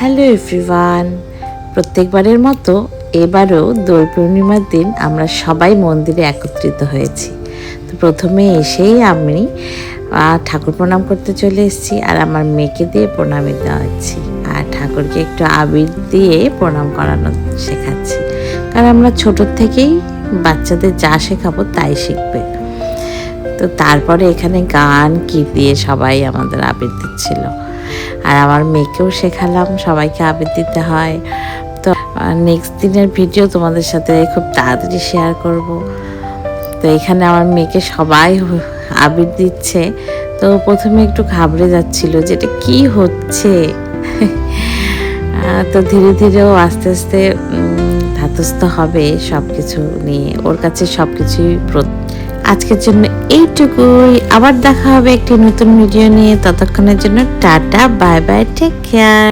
Hello everyone, প্রত্যেকবারের মতো এবারও দোল পূর্ণিমার দিন আমরা সবাই মন্দিরে একত্রিত হয়েছি। তো প্রথমে এসেই আমি ঠাকুর প্রণাম করতে চলে এসেছি, আর আমার মেয়েকে দিয়ে প্রণামী দেওয়াচ্ছি, আর ঠাকুরকে একটু আবির দিয়ে প্রণাম করানো শেখাচ্ছি, কারণ আমরা ছোটোর থেকেই বাচ্চাদের যা শেখাবো তাই শিখবে। তো তারপরে এখানে গান কি দিয়ে সবাই আমাদের আবির দিচ্ছিল, আর আমার মেয়েকেও শেখালাম সবাইকে আবির দিতে হয়। তো নেক্সট দিনের ভিডিও তোমাদের সাথে খুব তাড়াতাড়ি শেয়ার করব। তো এখানে আমার মেয়েকে সবাই আবির দিচ্ছে, তো প্রথমে একটু ঘাবড়ে যাচ্ছিল যে এটা কী হচ্ছে। তো ধীরে ধীরেও আস্তে আস্তে ধাতস্থ হবে সব কিছু নিয়ে, ওর কাছে সব কিছুই। আজকের জন্য এইটুকুই, আবার দেখা হবে একটি নতুন ভিডিও নিয়ে। ততক্ষণের জন্য tata, bye bye, take care.